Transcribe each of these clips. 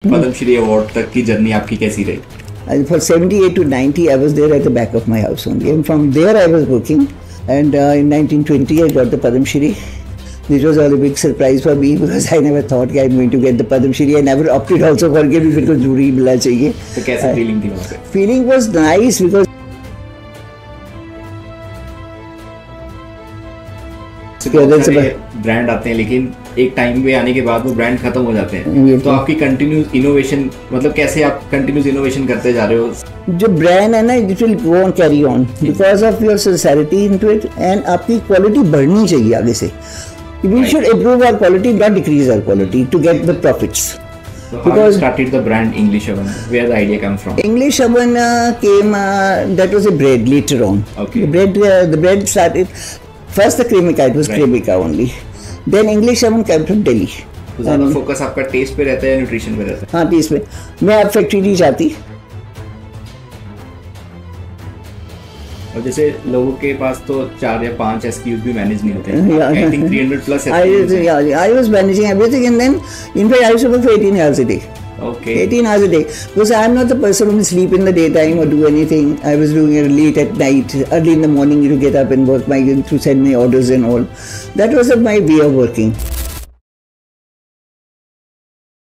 Padmashri award तक की journey आपकी कैसी रही? For 78 to 90, I was there at the back of my house only. And from there, I was working. And in 1920, I got the Padma Shri. This was all a big surprise for me because I never thought I'm going to get the Padma Shri. I never opted also for it if it was जरूरी मिलना चाहिए. तो कैसी feeling थी वहाँ पे? Feeling was nice because brand आते हैं लेकिन एक टाइम पे आने के बाद वो ब्रांड खत्म हो जाते हैं, तो आपकी कंटिन्यूस इनोवेशन मतलब कैसे आप कंटिन्यूस इनोवेशन करते जा रहे हो? जो ब्रांड है ना, it will go on carry on because of your sincerity into it and आपकी क्वालिटी बढ़नी चाहिए आगे से. We should improve our quality, not decrease our quality to get the profits. So how you started the brand English Oven? Where the idea come from? English Oven came, that was a bread later on. Okay. The bread started, first the Cremica, it was Cremica only. Then English Oven came from Delhi. तो ज़्यादा focus आपका test पे रहता है या nutrition पे रहता है? हाँ, टेस्ट पे. मैं अब फैक्ट्री नहीं जाती. और जैसे लोगों के पास तो 4 या 5 SKUs भी मैनेज नहीं होते हैं. I think 300 plus SKUs. I was managing everything and then in fact I used to work for 18 hours a day. Okay. 18 hours a day because I am not the person who will sleep in the daytime or do anything. I was doing it late at night, early in the morning to get up and work to send my orders and all. That was my way of working.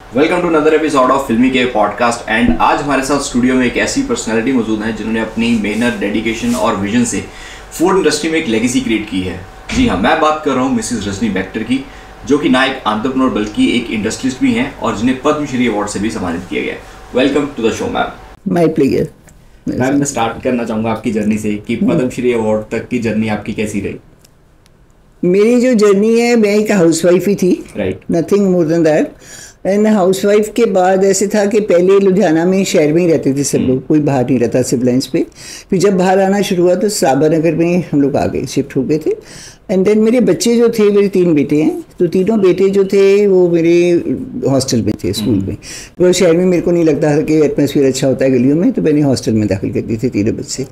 Welcome to another episode of फिल्मी के podcast. And आज हमारे साथ studio में एक ऐसी personality मौजूद है जिन्होंने अपनी मेहनत, डेडिकेशन और विजन से फूड इंडस्ट्री में एक लेगेसी क्रिएट की है. जी हाँ, मैं बात कर रहा हूँ मिसेस रजनी बैक्टर की, जो कि ना एक एंटरप्रेन्योर बल्कि एक इंडस्ट्रियलिस्ट भी हैं और जिन्हें पद्मश्री अवार्ड से भी सम्मानित किया गया है. Welcome to the show ma'am. My pleasure. Ma'am, मैं स्टार्ट करना चाहूँगा आपकी जर्नी से कि पद्मश्री अवार्ड तक की जर्नी आपकी कैसी रही? मेरी जो जर्नी है, मैं एक हाउसवाइफ ही थी. Right. Nothing more than that. And housewife के बाद ऐसे था कि पहले लुधियाना में शहर में ही रहते थे सब लोग, कोई बाहर नहीं रहता सिविल लाइन्स पे. फिर जब बाहर आना शुरू हुआ तो साबर नगर में हम लोग आ गए, शिफ्ट हो गए थे. एंड देन मेरे बच्चे जो थे, मेरे 3 बेटे हैं, तो तीनों बेटे जो थे वो मेरे हॉस्टल में थे, स्कूल में. तो शहर में मेरे को नहीं लगता था कि एटमॉस्फेयर अच्छा होता है गलियों में, तो मैंने हॉस्टल में दाखिल कर दिए थे तीनों बच्चे.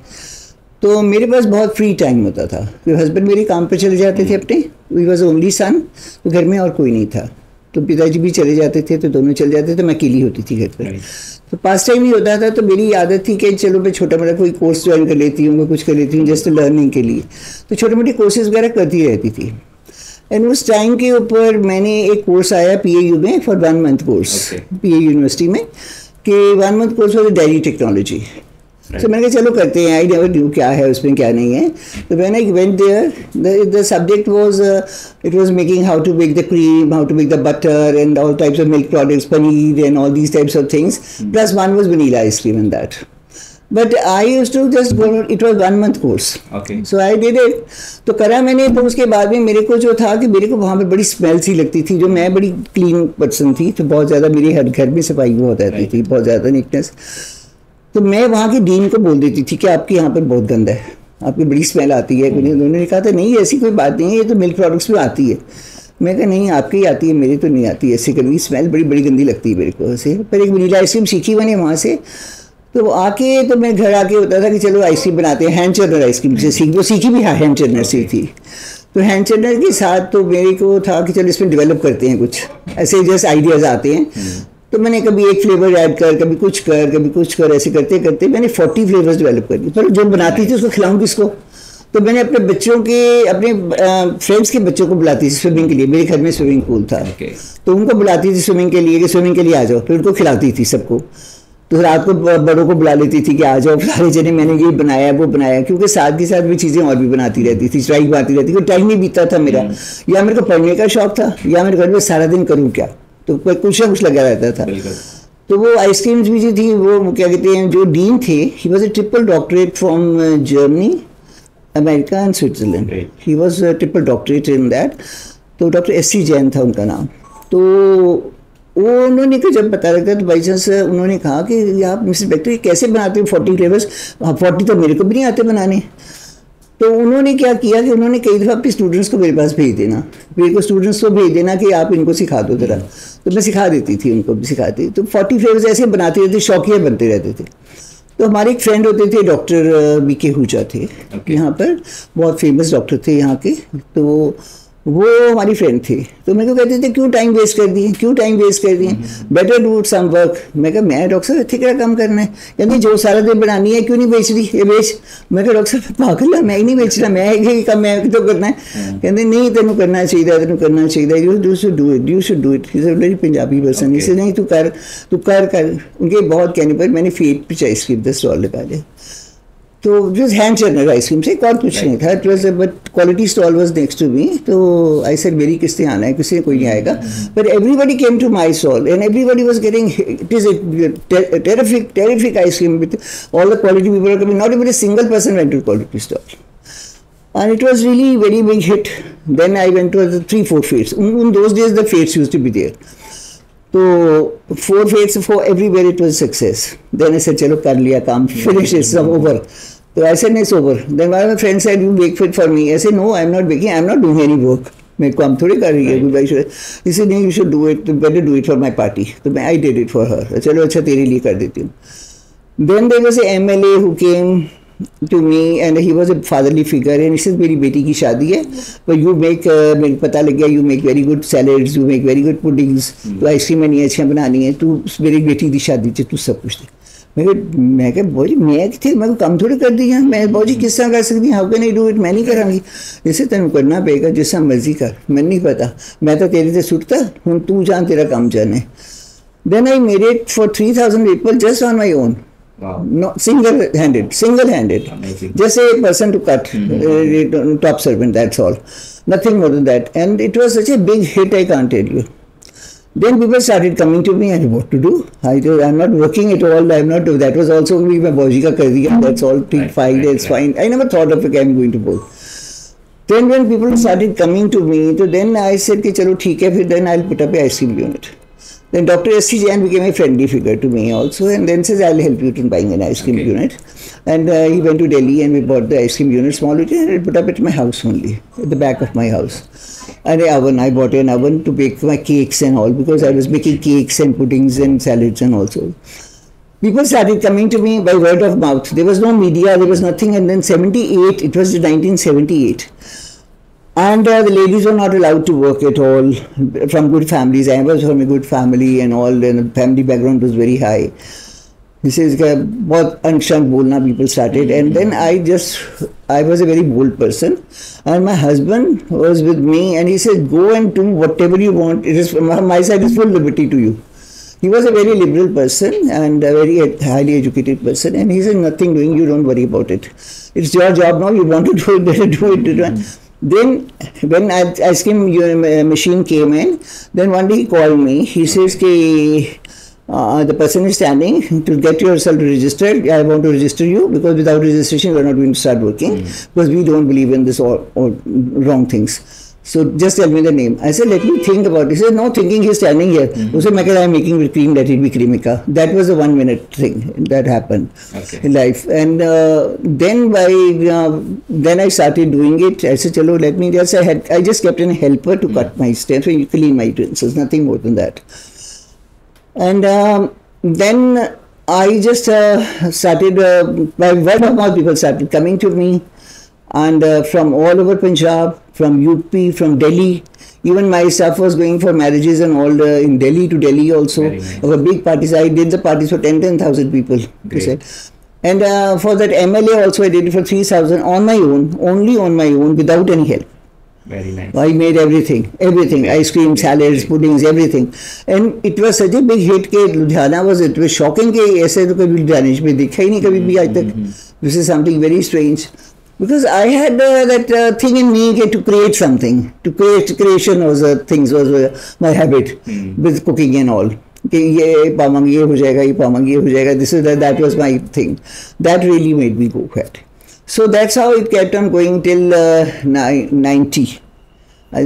तो मेरे पास बहुत फ्री टाइम होता था. फिर हस्बैंड मेरे काम पर चले जाते थे अपने, वी वॉज ओनली सन, तो घर में और कोई नहीं था. तो पिताजी भी चले जाते थे, तो दोनों चले जाते थे, मैं अकेली होती थी घर पर. तो पास टाइम ही होता था. तो मेरी आदत थी कि चलो मैं छोटा मोटा कोई कोर्स ज्वाइन कर लेती हूँ, कुछ कर लेती हूँ जस्ट लर्निंग के लिए. तो छोटे मोटे कोर्सेज वगैरह करती रहती थी. एंड उस टाइम के ऊपर मैंने एक कोर्स आया PAU में for 1 month course, PAU university में, कि 1 month course for dairy technology. तो मैंने कहा चलो करते हैं. आई नेवर न्यू क्या है उसमें क्या नहीं है. तो when I went there, the subject was, it was making how to make the cream, how to make the butter and all types of milk products, paneer and all these types of things. Plus one was vanilla ice cream in that. But I used to just go, it was 1 month course. So I did it. तो करा मैंने. तो उसके बाद में मेरे को जो था कि मेरे को वहाँ पर बड़ी स्मेल सी लगती थी. जो मैं बड़ी क्लीन पर्सन थी, तो बहुत ज़्यादा मेरे हर घर में सफाई बहुत रहती थी, बहुत ज़्यादा नीटनेस. तो मैं वहाँ के डीन को बोल देती थी कि आपके यहाँ पर बहुत गंदा है, आपकी बड़ी स्मेल आती है. उन्होंने कहा था नहीं ऐसी कोई बात नहीं है, ये तो मिल्क प्रोडक्ट्स में आती है. मैं कहा नहीं आपकी आती है, मेरी तो नहीं आती ऐसी कभी. स्मेल बड़ी बड़ी गंदी लगती है मेरे को ऐसे. पर एक वनीला आइसक्रीम सीखी मैंने वहाँ से. तो आके तो मैं घर आके होता था कि चलो आइसक्रीम बनाते हैं. हैंड चर्नर आइसक्रीम से सीखी भी हैंड चर्नर से थी. तो हैंड चर्नर के साथ तो मेरे को था कि चलो इसमें डेवलप करते हैं कुछ, ऐसे जैसे आइडियाज़ आते हैं. तो मैंने कभी एक फ्लेवर ऐड कर, कभी कुछ कर, ऐसे करते करते मैंने 40 फ्लेवर्स डेवलप कर दिए. पर जो बनाती थी उसको खिलाऊं किसको? तो मैंने अपने बच्चों के, अपने फ्रेंड्स के बच्चों को बुलाती थी स्विमिंग के लिए. मेरे घर में स्विमिंग पूल था. तो उनको बुलाती थी स्विमिंग के लिए कि स्विमिंग के लिए आ जाओ. फिर उनको खिलाती थी सबको. तो रात को बड़ों को बुला लेती थी कि आ जाओ सारे जने, मैंने ये बनाया वो बनाया. क्योंकि साथ के साथ भी चीज़ें और भी बनाती रहती थी, ट्राई बनाती रहती थी. टाइम नहीं बीतता था मेरा. या मेरे को पढ़ने का शौक था, या मेरे घर में सारा दिन करूँ क्या, तो कुछ ना कुछ लगा रहता था. तो वो आइसक्रीम्स भी जो थी, वो क्या कहते हैं, जो डीन थे, he was a triple doctorate from Germany, America and Switzerland. He was triple doctorate in that. तो डॉक्टर SC जैन था उनका नाम. तो वो उन्होंने को जब पता लगा तो बाई चांस उन्होंने कहा कि आप मिसेस बैक्टर कैसे बनाते हो 40 फ्लेवर्स. 40 तो मेरे को भी नहीं आते बनाने. तो उन्होंने क्या किया कि उन्होंने कई दफ़ा अपने स्टूडेंट्स को मेरे पास भेज देना, मेरे को स्टूडेंट्स को भेज देना कि आप इनको सिखा दो ज़रा. तो मैं सिखा देती थी, उनको भी सिखाती. तो 40 फ्लेवर्स ऐसे बनाते रहते, शौकिया बनते रहते थे. तो हमारे एक फ्रेंड होते थे, डॉक्टर BK हुजा थे. यहाँ पर बहुत फेमस डॉक्टर थे यहाँ के. तो वो हमारी फ्रेंड थी, तो मेरे को कहते थे क्यों टाइम वेस्ट कर दिए, क्यों टाइम वेस्ट कर दिए, बेटर डू सम वर्क। मैं कहा मैं डॉक्टर साहब इतने क्या काम करना है, कहते जो सारा दिन बनानी है क्यों नहीं बेच रही, ये बेच। मैं कहा डॉक्टर साहब पागल है, मैं ही नहीं बेच रहा, मैं काम मैं तो करना है। कहते नहीं तेन करना चाहिए, तेन करना चाहिए, you should do it, you should do it. Is a very Punjabi person, इसे नहीं तू कर उनके बहुत कहने पर मैंने फेट पे आइसक्रीम का स्टॉल लगा दिया। तो जस्ट हैंड चर्नर आइसक्रीम से और कुछ नहीं था, it was but quality stall was next to me. तो आई सेड मेरी किसने आना है, किसी ने कोई नहीं आएगा, but everybody came to my stall and everybody was getting, it is terrific ice cream with all the quality people are coming, not even a single person went to quality stall and it was really very big hit. Then I went to the 3-4 fairs. In those days the fairs used to be there. So 4 fairs for everywhere it was success. Then I said chalo kar liya kaam, finish it, it's over. So I said it's over. Then one of my friends said you bake it for me. I said no, I'm not baking, I'm not doing any work. मेरे को हम थोड़ी कर रही है, he said नहीं, you should do it, better do it for my party. तो I did it for her. चलो अच्छा तेरे लिए कर देती हूँ. Then there was a MLA who came to me and he was a fatherly figure and he said मेरी बेटी की शादी है, but you make मेरे पता लग गया you make very good salads, you make very good puddings, तो आइसक्रीम नहीं अच्छी बनानी है, तू मेरी बेटी की शादी से तू सब कुछ दे। मैं क्या बोझी मैं थे, मैं काम थोड़ी कर दी है, मैं बोझी किस तरह कर सकती, how can I do it, मैं नहीं करांगी। जैसे तेन करना पड़ेगा, जिसका मर्जी कर, मैंने नहीं पता, मैं तो तेरे से सुटता हूँ, तू जान तेरा काम जाने। Then I made it for 3000 people just on my own. Wow. No, single-handed, amazing. Just a person to cut, top servant, that's all, nothing more than that, and it was such a big hit, I can't tell you. Then people started coming to me and what to do, I'm not working at all, I'm not, that was also my boji ka kar diya, that's all, fine, that's fine, I never thought of it, I'm going to work. Then when people started coming to me, so then I said ki chalo theek hai, then I'll put up a ice cream unit. Then Dr. S.C. Jain became a friendly figure to me also, and then says, I'll help you in buying an ice cream unit. And he went to Delhi and we bought the ice cream unit, small unit, and I put up at my house only, at the back of my house. And an oven, I bought an oven to bake my cakes and all, because I was making cakes and puddings and salads and also. People started coming to me by word of mouth. There was no media, there was nothing, and then 78, it was 1978. And the ladies were not allowed to work at all from good families. I was from a good family and all, and the family background was very high. This is बहुत अनशन बोलना people started, and then I was a very bold person, and my husband was with me, and he said, go and do whatever you want. It is my side is full liberty to you. He was a very liberal person and a very highly educated person, and he said, nothing doing, you don't worry about it. It's your job now, you want to do it, better do it. Then when ice cream machine came in, then one day he called me, he says, the person is standing to get yourself registered, I want to register you, because without registration you are not going to start working, because we don't believe in this or wrong things. So just tell me the name. I said, let me think about it. He said, no thinking, he's standing here. He said, I'm making with cream, let it be Cremica. That was a 1 minute thing that happened in life. And then I started doing it. I said, chalo, let me just, I just kept in a helper to cut my steps and clean my utensils, nothing more than that. And then I just started, by word of mouth, people started coming to me. And from all over Punjab, from UP, from Delhi, even my staff was going for marriages and all in Delhi to Delhi also. Nice. Of a big parties, I did the parties for 10,000 people. And for that MLA also, I did it for 3,000 on my own, only on my own, without any help. Very nice. I made everything, ice cream, salads, puddings, everything. And it was such a big hit that Ludhiana it was shocking that ऐसे तो कभी लुधियाना में देखा ही नहीं कभी भी आज तक. This is something very strange. Because I had that thing in me to create something. Creation was my habit with cooking and all. That was my thing. That really made me go ahead. So that's how it kept on going till 90.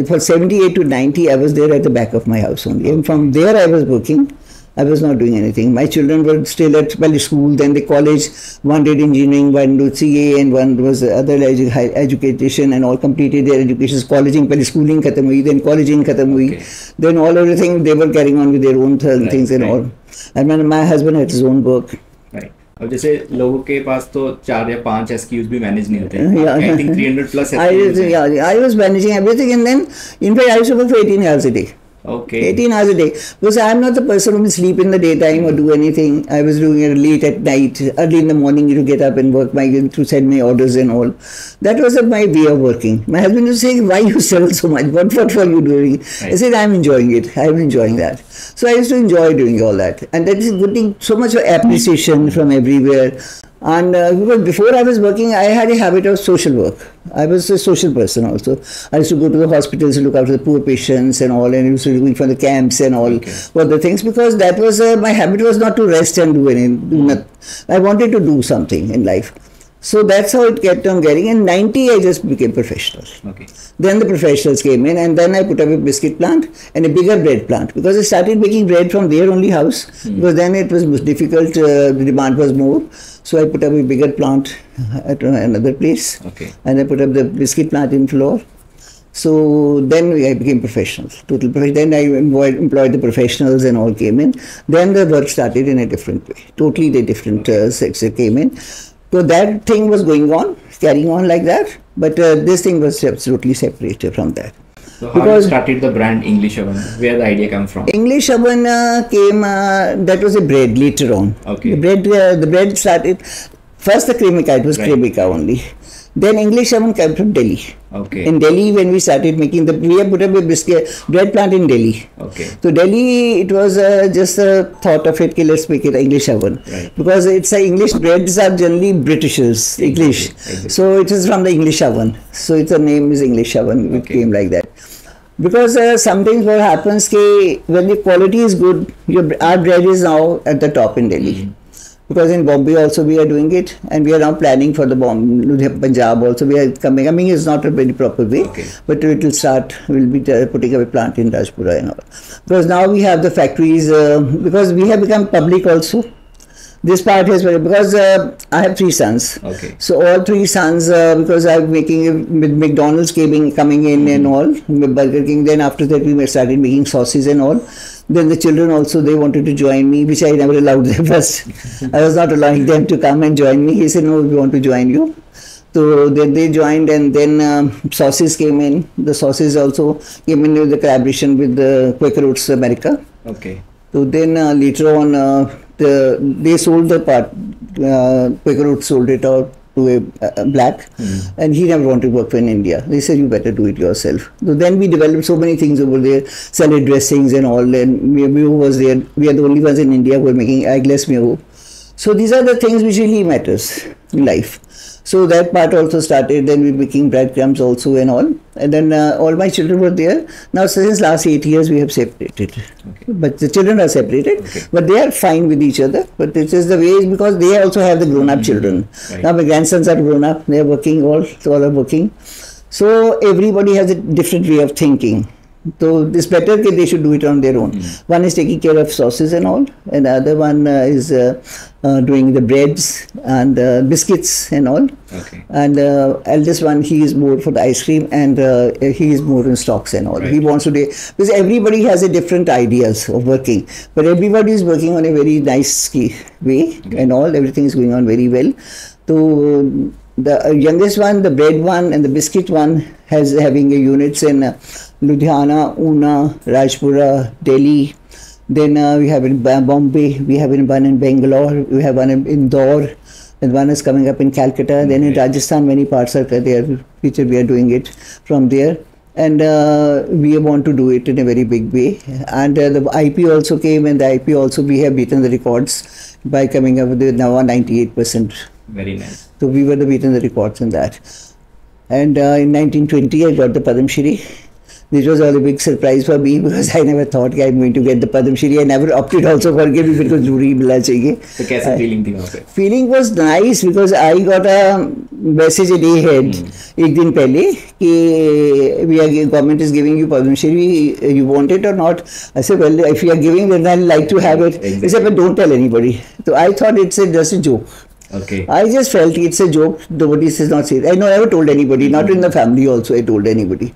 For 78 to 90, I was there at the back of my house only. And from there I was working. I was not doing anything. My children were still at school, then the college. One did engineering, one did CA, and one was other education and all completed their education. Colleging, schooling khatam hui, then colleging khatam hui. Then all everything they were carrying on with their own things and all. And my husband had his own work. Right. अब जैसे लोगों के पास तो 4 या 5 SKUs भी manage नहीं होते हैं. Yeah. I think 300 plus I SKUs हैं. yeah, I was managing everything, and then in fact I used to work for 18 hours a day. Okay. 18 hours a day. Because I am not the person who will sleep in the daytime or do anything. I was doing it late at night, early in the morning to get up and work, to send my orders and all. That was my way of working. My husband was saying, why you struggle so much? What are you doing? Right. I said, I'm enjoying it. I'm enjoying that. So I used to enjoy doing all that. And that is good thing, so much appreciation from everywhere. And because before I was working, I had a habit of social work. I was a social person also. I used to go to the hospitals to look after the poor patients and all, and I used to go for the camps and all, all the things, because that was my habit was not to rest and do anything. Do nothing. I wanted to do something in life. So that's how it kept on getting. In 90, I just became professional. Okay. Then the professionals came in, and then I put up a biscuit plant and a bigger bread plant, because I started making bread from their only house, because then it was difficult, the demand was more. So I put up a bigger plant at another place, Okay. and I put up the biscuit plant in Flore. So then I became professional, total professional. Then I employed the professionals and all came in. Then the work started in a different way, totally the different sector came in. So that thing was going on, carrying on like that, but this thing was absolutely separated from that. So how you started the brand English Oven? Where the idea come from? English Oven came, that was a bread later on. Okay. The bread started, first the Cremica, it was Right. Cremica only. Then English Oven came from Delhi. Okay. In Delhi, when we started making we have put up a bread plant in Delhi. Okay. So Delhi, it was just a thought of it, okay, let's make it English Oven. Right. Because it's English breads are generally Britishers, English. Exactly. So it is from the English Oven. So its name is English Oven. It Okay. came like that. Because sometimes what happens when the quality is good, our bread is now at the top in Delhi. Because in Bombay also we are doing it, and we are now planning for the Punjab also. We are coming. I mean, it's not a very proper way, Okay. but it will start. We'll be putting up a plant in Rajpura and all. Because now we have the factories. Because we have become public also. This part has because I have 3 sons. Okay. So all 3 sons, because I'm making with McDonald's coming in and all, with Burger King. Then after that we started making sauces and all. Then the children also, they wanted to join me, which I never allowed them first. I was not allowing them to come and join me. He said, no, we want to join you. So then they joined, and then sauces came in. The sauces also came in with the collaboration with the Quaker Oats America. Okay. So then later on, they sold the part. Quaker Oats sold it out to a black, and he never wanted to work for in India. They said, you better do it yourself. So then we developed so many things over there, salad dressings and all. And Mio was there. We are the only ones in India who are making eggless Mio. So these are the things which really matters in life. So that part also started. Then we making breadcrumbs also and all. And then all my children were there. Now since last 8 years we have separated. Okay. But the children are separated. Okay. But they are fine with each other. But it is the way, because they also have the grown-up children. Right. Now my grandsons are grown up. They are working all are working. So everybody has a different way of thinking. So it's better that they should do it on their own. One is taking care of sauces and all, and the other one is doing the breads and biscuits and all. Okay. And eldest one, he is more for the ice cream, and he is more in stocks and all. Right. He wants to do, because everybody has a different ideas of working, but everybody is working on a very nice way and all. Everything is going on very well. So the youngest one, the bread one and the biscuit one, having a units in Ludhiana, Una, Rajpura, Delhi. Then we have in Bombay, we have one in Bangalore, we have one in Indore, and one is coming up in Calcutta. Then in Rajasthan, many parts are there, which we are doing it from there. And we want to do it in a very big way. And the IP also came, and the IP also we have beaten the records by coming up with now 98%. Very nice. So we were beaten the records in that. And in 1920, I got the Padam Shri. This was all a big surprise for me, because I never thought I'm going to get the Padam Shri. I never opted also for it, if it was juri mila chahiye. So कैसे feeling थी वहाँ पे? Feeling was nice, because I got a message a day ahead, एक दिन पहले, कि government is giving you Padam Shri, you want it or not? I said, well, if you are giving, then I'd like to have it. He said, but don't tell anybody. So I thought it's just a joke. Okay. I just felt it's a joke. Nobody says not say. I never told anybody, not in the family also I told anybody.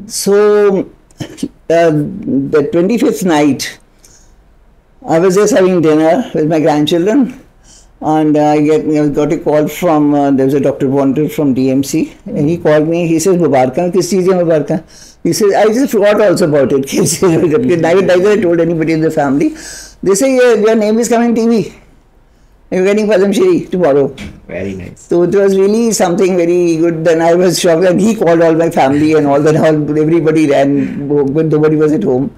So the 25th night, I was just having dinner with my grandchildren, And I got a call from there was a Dr. Wonder from DMC, and he called me. He says, "Mubarka, किस चीज़ है मुबारका?" He says, "I just forgot also about it." Neither I told anybody in the family. They say, "Your name is coming TV. You're getting Padam Shri tomorrow." Very nice. So it was really something very good. Then I was shocked, and he called all my family and all that. Everybody ran, but nobody was at home.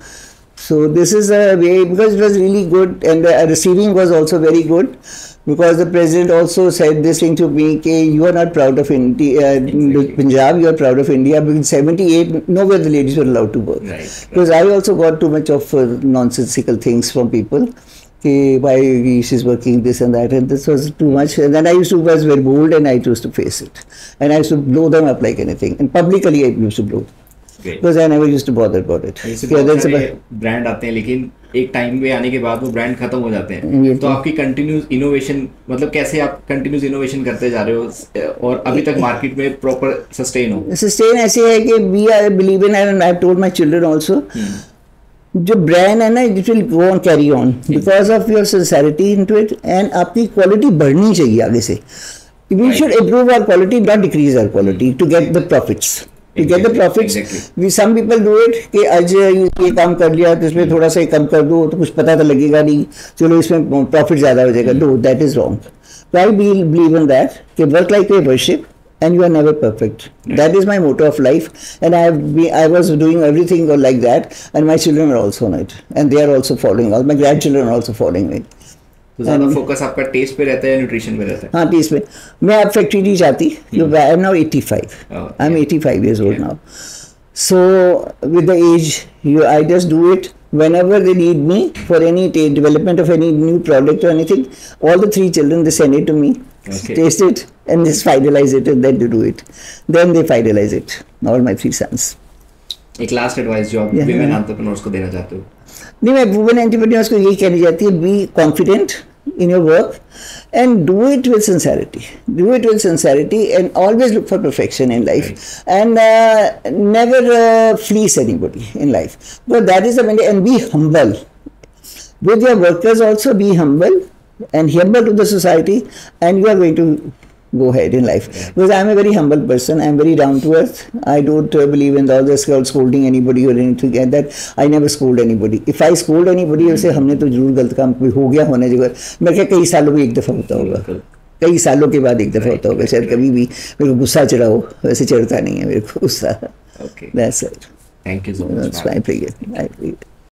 So this is a way, because it was really good, and the receiving was also very good. Because the president also said this thing to me, that you are not proud of India, Punjab, you are proud of India, because 78, nowhere the ladies were allowed to work. Right. Because I also got too much of nonsensical things from people, why she's working this and that, and this was too much. And then I was very bold, and I used to face it. And I used to blow them up like anything. And publicly I used to blow. Because I never used to bother about it. Brand आते हैं, लेकिन एक time पे आने के बाद वो brand खत्म हो जाते हैं. तो आपकी कंटिन्यूस इनोवेशन, मतलब कैसे आप कंटिन्यूस इनोवेशन करते जा रहे हो और अभी तक मार्केट में प्रॉपर सस्टेन हो? सस्टेन ऐसे है कि we are believe in, and I have told my children also, जो ब्रांड है ना, it will go on, carry on because of your sincerity into it, and आपकी क्वालिटी बढ़नी चाहिए आगे से. We should improve our quality, not decrease our quality, to get the profits. To get the profits, some people do it कि आज ये काम कर लिया तो इसमें थोड़ा सा कम कर दो तो कुछ पता तो लगेगा नहीं, चलो इसमें प्रॉफिट ज़्यादा हो जाएगा. No, that is wrong. So I believe in that कि work like a worship, and you are never perfect. That is my motto of life, and I was doing everything like that, and my children are also on it, and they are also following. All my grandchildren are also following me. तो ज़्यादा focus आपका test पे रहता है या nutrition पे रहता है? हाँ, टेस्ट पे. मैं अब फैक्ट्री नहीं जाती. I am now 85. I am 85 years old now. So with the age, I just do it whenever they need me for any development of any new product or anything. All the 3 children, they send it to me, taste it, and just finalize it, and then they do it. Then they finalize it. All my 3 sons. एक last advice जो आप women entrepreneurs को देना चाहते हो? नहीं, मैं women entrepreneurs को यही कहनी चाहती है, be confident in your work and do it with sincerity. Do it with sincerity and always look for perfection in life. Right. And never fleece anybody in life. But that is the main, and be humble. With your workers also, be humble and humble to the society, and you are going to go ahead in life. Yeah. Because I am a very humble person. I am very down to earth. I don't believe in all this scolding anybody or anything like that. I never scold anybody. If I scold anybody, उसे हमने तो जरूर गलत काम हो गया होने जगह. मैं क्या कई सालों में एक दफ़ा होता होगा. कई सालों के बाद एक दफ़ा होता होगा. शायद कभी भी मेरे को गुस्सा चढ़ा हो, वैसे चढ़ता नहीं है मेरे को गुस्सा. Okay. That's it. Thank you so much. That's my pleasure.